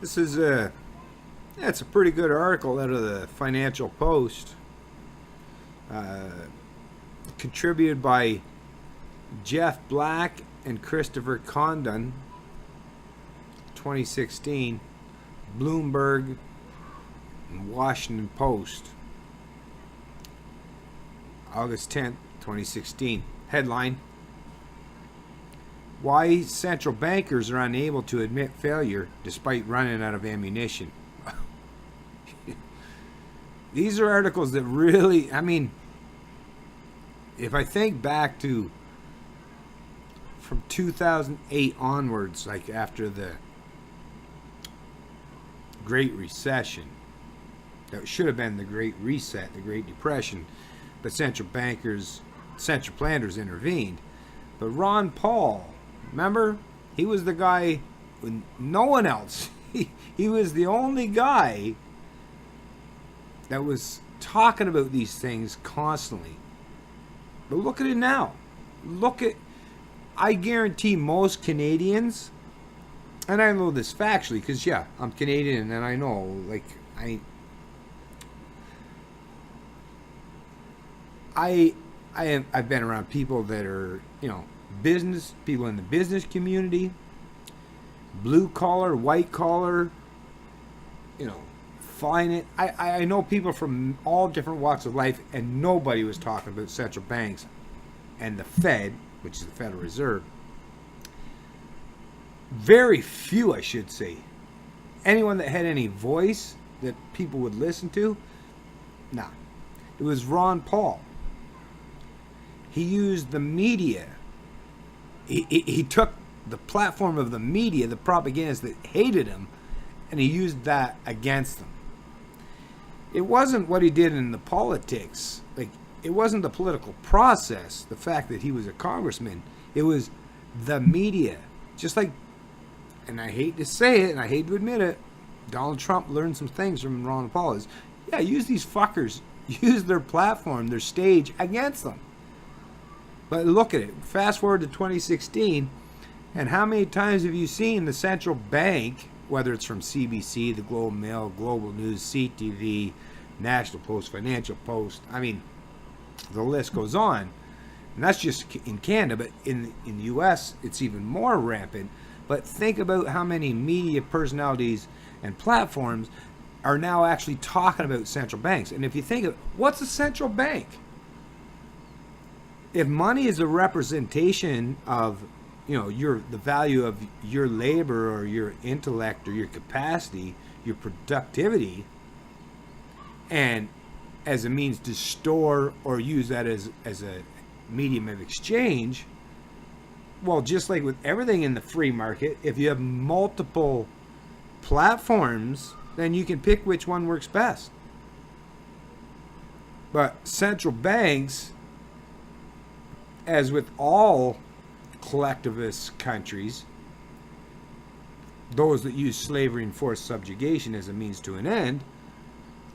This is it's a pretty good article out of the Financial Post, contributed by Jeff Black and Christopher Condon, 2016, Bloomberg and Washington Post, August 10th, 2016. Headline: Why central bankers are unable to admit failure despite running out of ammunition. These are articles that really, I mean, if I think back to from 2008 onwards, like after the Great Recession, that should have been the Great Reset, the Great Depression, but central planners intervened. But Ron Paul, remember, he was the guy with no one else. He was the only guy that was talking about these things constantly. But look at it now. I guarantee most Canadians, and I know this factually because, yeah, I'm Canadian and I know, like, I've been around people that are, people in the business community, blue collar, white collar, finance. I know people from all different walks of life, and nobody was talking about central banks and the Fed, which is the Federal Reserve. Very few, I should say. Anyone that had any voice that people would listen to, nah. It was Ron Paul. He used the media. He took the platform of the media, the propagandists that hated him, and he used that against them. It wasn't what he did in the politics. Like, it wasn't the political process, the fact that he was a congressman. It was the media. Just like, and I hate to say it, and I hate to admit it, Donald Trump learned some things from Ron Paul. Is, yeah, use these fuckers. Use their platform, their stage against them. But look at it. Fast forward to 2016, and how many times have you seen the central bank, whether it's from CBC, the Globe and Mail, Global News, CTV, National Post, Financial Post, I mean, the list goes on. And that's just in Canada, but in the U.S., it's even more rampant. But think about how many media personalities and platforms are now actually talking about central banks. And if you think of, what's a central bank? If money is a representation of, the value of your labor or your intellect or your capacity, your productivity, and as a means to store or use that as a medium of exchange, well, just like with everything in the free market, if you have multiple platforms, then you can pick which one works best. But central banks, as with all collectivist countries, those that use slavery and forced subjugation as a means to an end,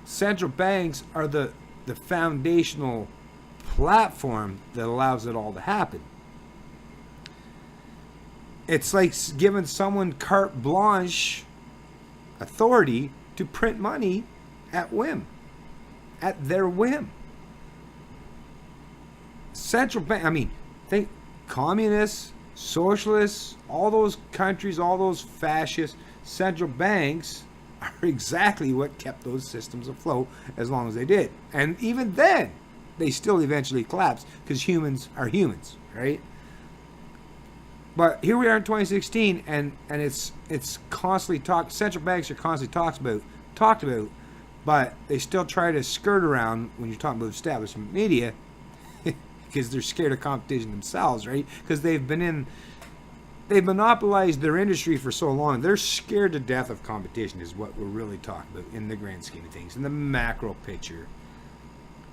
central banks are the foundational platform that allows it all to happen. It's like giving someone carte blanche authority to print money at their whim. Central bank, think communists, socialists, all those countries, all those fascists, central banks are exactly what kept those systems afloat as long as they did. And even then, they still eventually collapsed because humans are humans, right? But here we are in 2016, and it's constantly central banks are constantly talked about, but they still try to skirt around when you're talking about establishment media because they're scared of competition themselves, right? Because they've monopolized their industry for so long. They're scared to death of competition is what we're really talking about in the grand scheme of things, in the macro picture.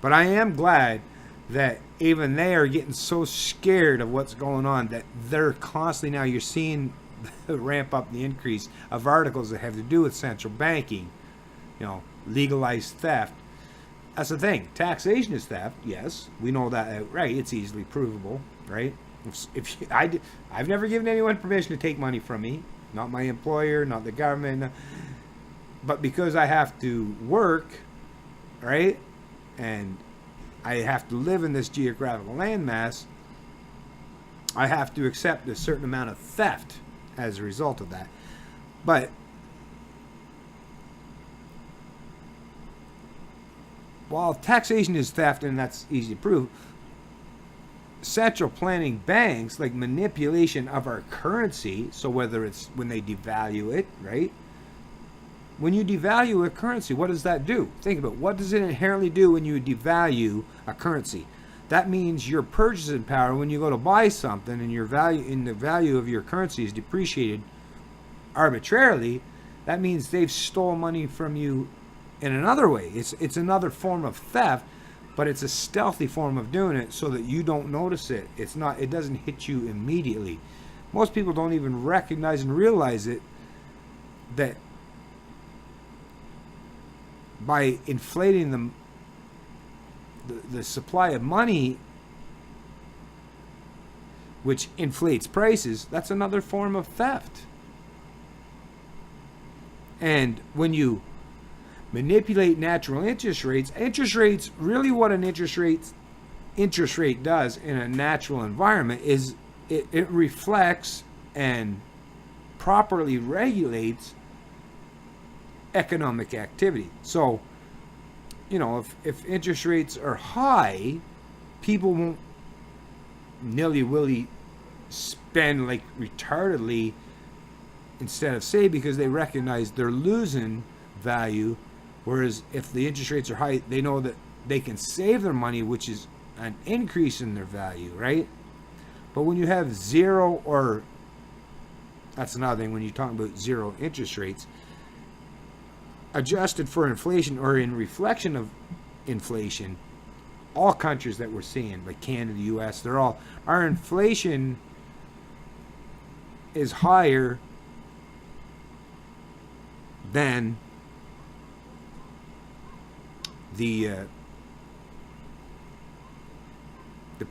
But I am glad that even they are getting so scared of what's going on that they're constantly, now you're seeing the ramp up, the increase of articles that have to do with central banking, legalized theft. That's the thing. Taxation is theft. Yes, we know that outright. It's easily provable, right? I've never given anyone permission to take money from me. Not my employer, not the government. But because I have to work, right, and I have to live in this geographical landmass, I have to accept a certain amount of theft as a result of that. But while taxation is theft, and that's easy to prove, central planning banks, like manipulation of our currency, so whether it's when they devalue it, right? When you devalue a currency, what does that do? Think about it. What does it inherently do when you devalue a currency? That means your purchasing power, when you go to buy something and the value of your currency is depreciated arbitrarily, that means they've stolen money from you in another way. It's another form of theft, but it's a stealthy form of doing it so that you don't notice it. It doesn't hit you immediately. Most people don't even recognize and realize it, that by inflating the supply of money, which inflates prices, that's another form of theft. And when you manipulate natural interest rates, really what an interest rate does in a natural environment is it reflects and properly regulates economic activity. So, if interest rates are high, people won't nilly-willy spend like retardedly instead of save, because they recognize they're losing value. Whereas if the interest rates are high, they know that they can save their money, which is an increase in their value, right? But when you have zero, or that's another thing, when you're talking about zero interest rates, adjusted for inflation or in reflection of inflation, all countries that we're seeing, like Canada, the US, our inflation is higher than the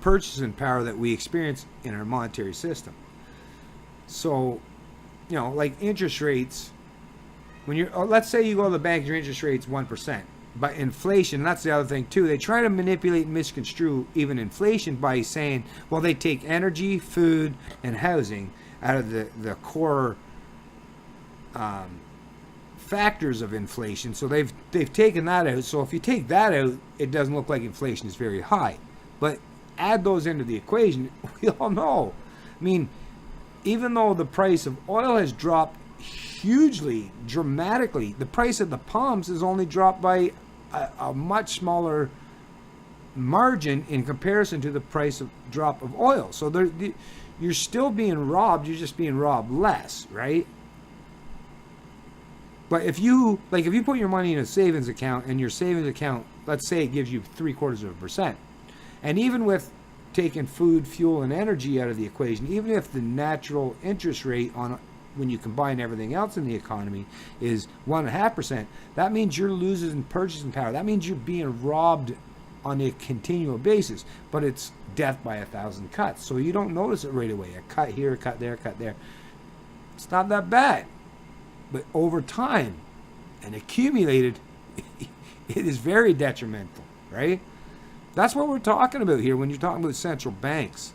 purchasing power that we experience in our monetary system. So, like interest rates, when let's say you go to the bank, your interest rate's 1%. But inflation, and that's the other thing too, they try to manipulate and misconstrue even inflation by saying, well, they take energy, food, and housing out of the core factors of inflation. So they've taken that out. So if you take that out, it doesn't look like inflation is very high. But add those into the equation, we all know. I mean, even though the price of oil has dropped hugely, dramatically, the price at the pumps is only dropped by a much smaller margin in comparison to the price of drop of oil. So you're still being robbed, you're just being robbed less, right? But if you put your money in a savings account, and your savings account, let's say it gives you 0.75%, and even with taking food, fuel, and energy out of the equation, even if the natural interest rate on when you combine everything else in the economy is 1.5%, that means you're losing purchasing power. That means you're being robbed on a continual basis. But it's death by 1,000 cuts, so you don't notice it right away. A cut here, a cut there, a cut there. It's not that bad. But over time and accumulated, it is very detrimental, right? That's what we're talking about here when you're talking about central banks.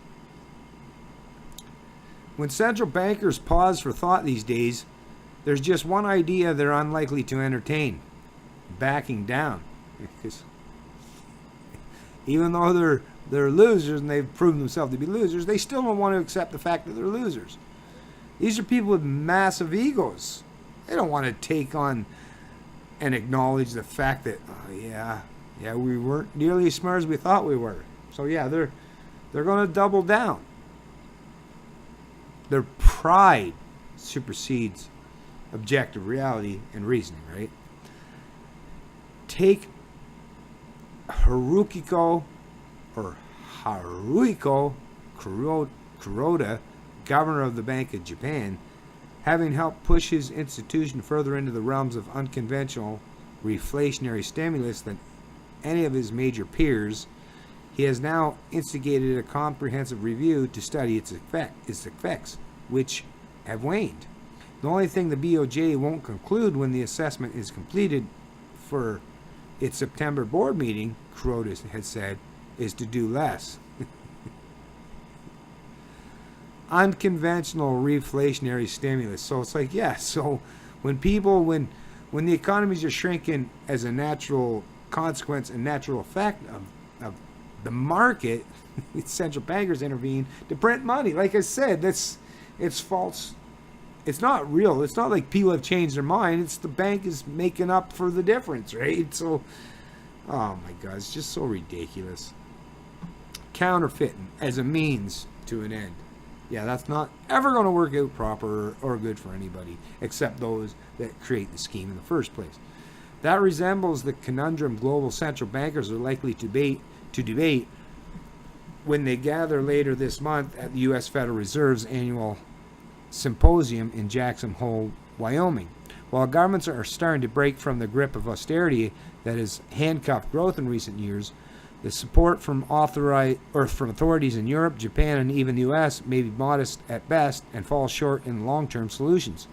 When central bankers pause for thought these days, there's just one idea they're unlikely to entertain: backing down. Because even though they're losers and they've proven themselves to be losers, they still don't want to accept the fact that they're losers. These are people with massive egos. They don't want to take on and acknowledge the fact that, we weren't nearly as smart as we thought we were. So they're going to double down. Their pride supersedes objective reality and reasoning, right? Take Haruhiko Kuroda, governor of the Bank of Japan. Having helped push his institution further into the realms of unconventional reflationary stimulus than any of his major peers, he has now instigated a comprehensive review to study its effects, which have waned. The only thing the BOJ won't conclude when the assessment is completed for its September board meeting, Kuroda had said, is to do less. Unconventional reflationary stimulus. So it's like, yeah, so when the economies are shrinking as a natural consequence and natural effect of the market, central bankers intervene to print money. Like I said, it's false. It's not real. It's not like people have changed their mind. It's the bank is making up for the difference, right? So, oh my God, it's just so ridiculous. Counterfeiting as a means to an end. Yeah, that's not ever going to work out proper or good for anybody, except those that create the scheme in the first place. That resembles the conundrum global central bankers are likely to debate when they gather later this month at the U.S. Federal Reserve's annual symposium in Jackson Hole, Wyoming. While governments are starting to break from the grip of austerity that has handcuffed growth in recent years, the support from authorities in Europe, Japan, and even the U.S. may be modest at best and fall short in long-term solutions,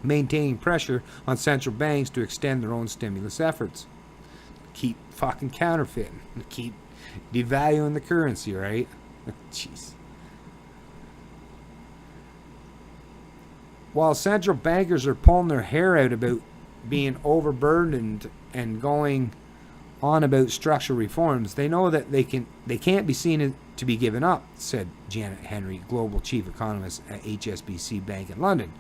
maintaining pressure on central banks to extend their own stimulus efforts. Keep fucking counterfeiting. Keep devaluing the currency, right? Jeez. While central bankers are pulling their hair out about being overburdened and going on about structural reforms, they know that they can't be seen to be given up, said Janet Henry, global chief economist at HSBC Bank in London.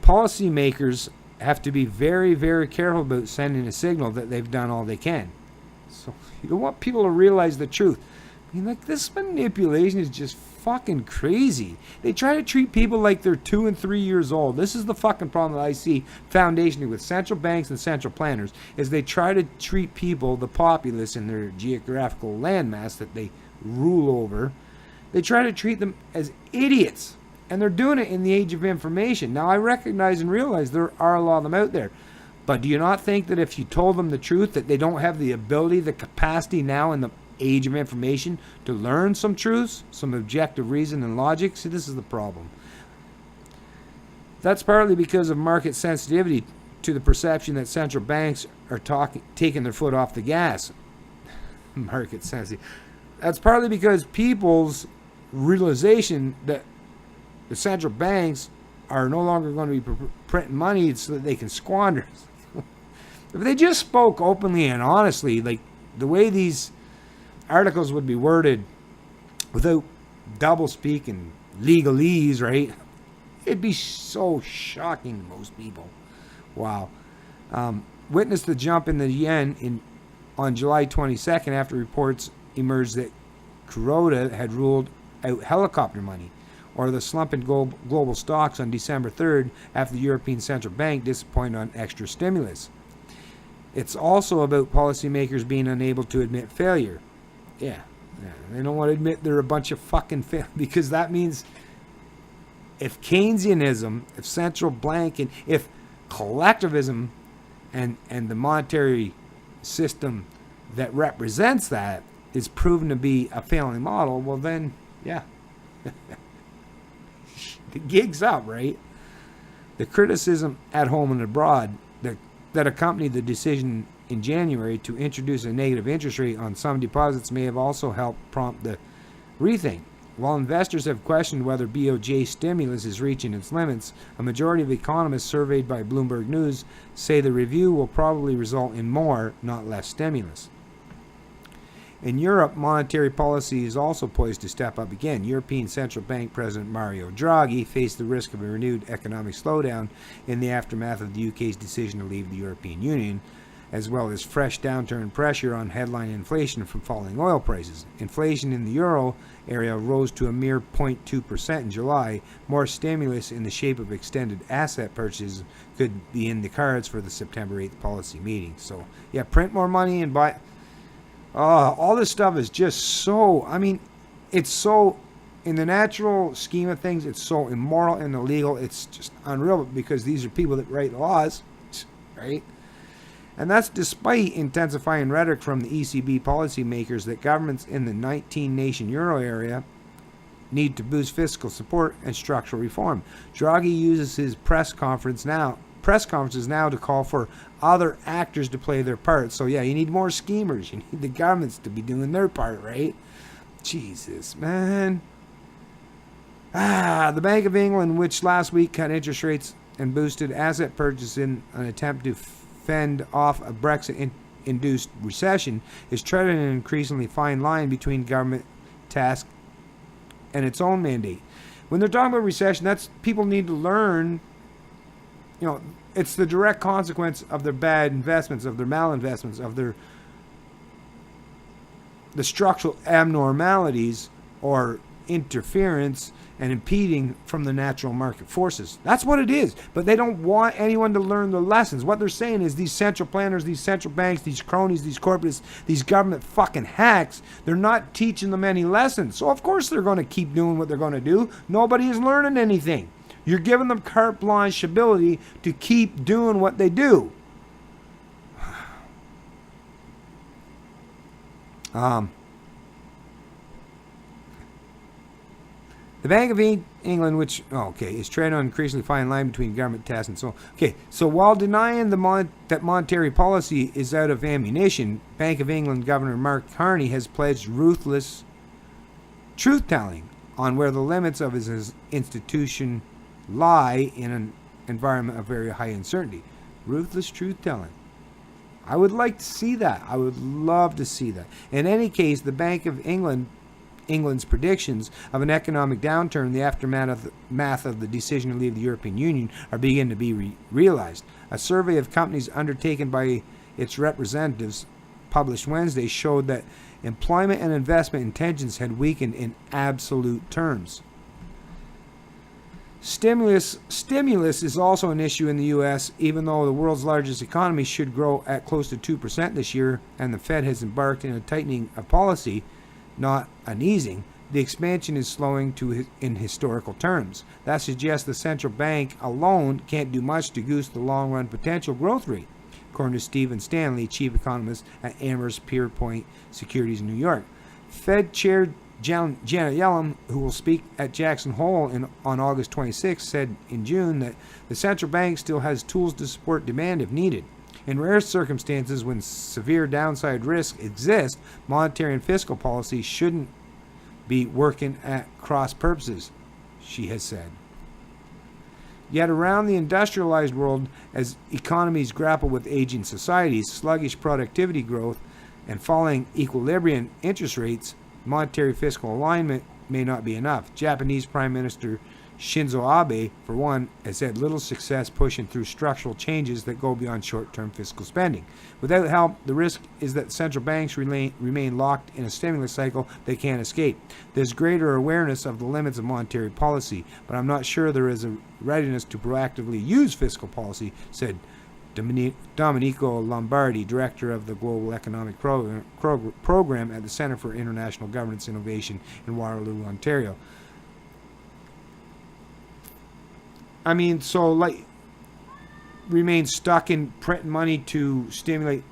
Policymakers have to be very, very careful about sending a signal that they've done all they can. So you don't want people to realize the truth. I mean, like, this manipulation is just fucking crazy. They try to treat people like they're 2 and 3 years old. This is the fucking problem that I see foundationally with central banks and central planners, is they try to treat people, the populace in their geographical landmass that they rule over, they try to treat them as idiots. And they're doing it in the age of information. Now, I recognize and realize there are a lot of them out there. But do you not think that if you told them the truth, that they don't have the ability, the capacity now in the age of information to learn some truths, some objective reason and logic? See, this is the problem. That's partly because of market sensitivity to the perception that central banks are taking their foot off the gas. Market sensitive. That's partly because people's realization that the central banks are no longer going to be printing money so that they can squander. If they just spoke openly and honestly, like the way these articles would be worded without double speak and legalese, right? It'd be so shocking to most people. Wow. Witness the jump in the yen on July 22nd after reports emerged that Kuroda had ruled out helicopter money, or the slump in global stocks on December 3rd after the European Central Bank disappointed on extra stimulus. It's also about policymakers being unable to admit failure. Yeah, they don't want to admit they're a bunch of fucking failures, because that means if Keynesianism, if central banking, if collectivism and the monetary system that represents that is proven to be a failing model, well then, yeah. The gig's up, right? The criticism at home and abroad that accompanied the decision in January to introduce a negative interest rate on some deposits may have also helped prompt the rethink. While investors have questioned whether BOJ stimulus is reaching its limits, a majority of economists surveyed by Bloomberg News say the review will probably result in more, not less, stimulus. In Europe, monetary policy is also poised to step up again. European Central Bank President Mario Draghi faced the risk of a renewed economic slowdown in the aftermath of the UK's decision to leave the European Union, as well as fresh downturn pressure on headline inflation from falling oil prices. Inflation in the euro area rose to a mere 0.2% in July. More stimulus in the shape of extended asset purchases could be in the cards for the September 8th policy meeting. So, yeah, print more money and buy... all this stuff is just so... I mean, it's so... In the natural scheme of things, it's so immoral and illegal. It's just unreal, because these are people that write laws, right? And that's despite intensifying rhetoric from the ECB policymakers that governments in the 19-nation euro area need to boost fiscal support and structural reform. Draghi uses his press conferences now to call for other actors to play their part. So yeah, you need more schemers. You need the governments to be doing their part, right? Jesus, man. The Bank of England, which last week cut interest rates and boosted asset purchase in an attempt to fend off a Brexit-induced recession, is treading an increasingly fine line between government task and its own mandate. When they're talking about recession, that's people need to learn. It's the direct consequence of their bad investments, of their malinvestments, of the structural abnormalities or interference and impeding from the natural market forces. That's what it is. But they don't want anyone to learn the lessons. What they're saying is these central planners, these central banks, these cronies, these corporates, these government fucking hacks, they're not teaching them any lessons. So of course they're going to keep doing what they're going to do. Nobody is learning anything. You're giving them carte blanche ability to keep doing what they do. The Bank of England, which is trading on an increasingly fine line between government tasks and so on. So while denying that monetary policy is out of ammunition, Bank of England Governor Mark Carney has pledged ruthless truth-telling on where the limits of his institution lie in an environment of very high uncertainty. Ruthless truth-telling. I would like to see that. I would love to see that. In any case, the Bank of England's predictions of an economic downturn in the aftermath of the decision to leave the European Union are beginning to be realized. A survey of companies undertaken by its representatives published Wednesday showed that employment and investment intentions had weakened in absolute terms. Stimulus is also an issue in the U.S., even though the world's largest economy should grow at close to 2% this year, and the Fed has embarked in a tightening of policy, not an easing. The expansion is slowing in historical terms. That suggests the central bank alone can't do much to goose the long-run potential growth rate, according to Stephen Stanley, chief economist at Amherst Pierpoint Securities in New York. Fed Chair Janet Yellen, who will speak at Jackson Hole on August 26, said in June that the central bank still has tools to support demand if needed. In rare circumstances, when severe downside risk exists, monetary and fiscal policy shouldn't be working at cross purposes, she has said. Yet around the industrialized world, as economies grapple with aging societies, sluggish productivity growth, and falling equilibrium interest rates, monetary fiscal alignment may not be enough. Japanese Prime Minister Shinzo Abe, for one, has had little success pushing through structural changes that go beyond short-term fiscal spending. Without help, the risk is that central banks remain locked in a stimulus cycle they can't escape. There's greater awareness of the limits of monetary policy, but I'm not sure there is a readiness to proactively use fiscal policy, said Domenico Lombardi, director of the Global Economic Program at the Center for International Governance Innovation in Waterloo, Ontario. I mean, so remain stuck in printing money to stimulate.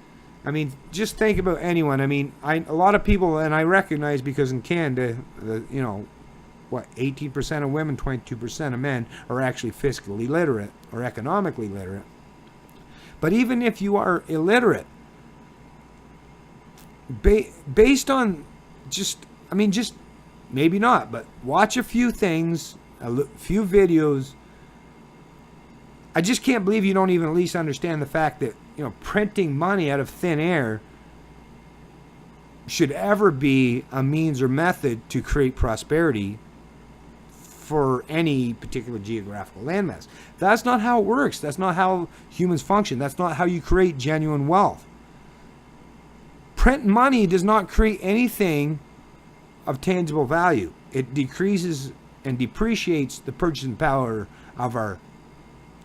I mean, just think about anyone. I mean, a lot of people, and I recognize because in Canada, 18% of women, 22% of men are actually fiscally literate or economically literate. But even if you are illiterate, based on just maybe not, but watch a few things, a few videos. I just can't believe you don't even at least understand the fact that, printing money out of thin air should ever be a means or method to create prosperity for any particular geographical landmass. That's not how it works. That's not how humans function. That's not how you create genuine wealth. Print money does not create anything of tangible value. It decreases and depreciates the purchasing power of our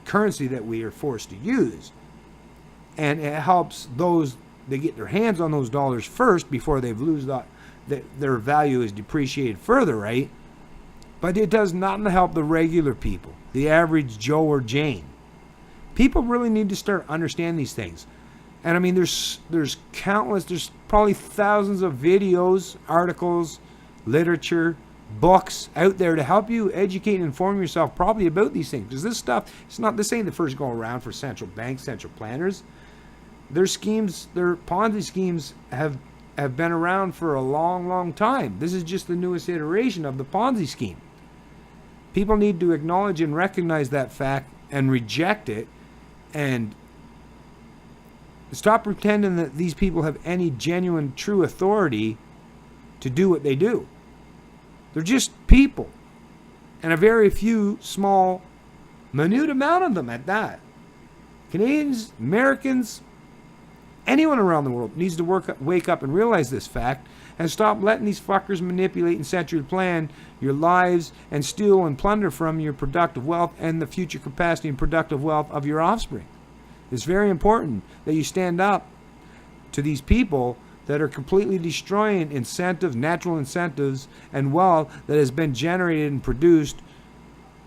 currency that we are forced to use. And it helps those that get their hands on those dollars first before they've their value is depreciated further, right? But it does not help the regular people, the average Joe or Jane. People really need to start understanding these things. And I mean, there's probably thousands of videos, articles, literature, books out there to help you educate and inform yourself properly about these things. Because this stuff, this ain't the first go around for central banks, central planners. Their schemes, their Ponzi schemes have been around for a long, long time. This is just the newest iteration of the Ponzi scheme. People need to acknowledge and recognize that fact and reject it, and stop pretending that these people have any genuine, true authority to do what they do. They're just people, and a very few small, minute amount of them at that. Canadians, Americans, anyone around the world needs to wake up and realize this fact and stop letting these fuckers manipulate and centrally plan your lives and steal and plunder from your productive wealth and the future capacity and productive wealth of your offspring. It's very important that you stand up to these people that are completely destroying incentives, natural incentives, and wealth that has been generated and produced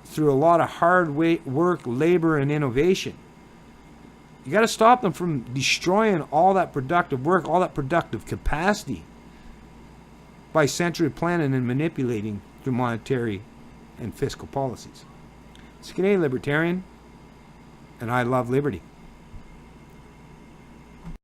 through a lot of hard work, labor, and innovation. You got to stop them from destroying all that productive work, all that productive capacity by centrally planning and manipulating through monetary and fiscal policies. It's Canadian Libertarian, and I love liberty.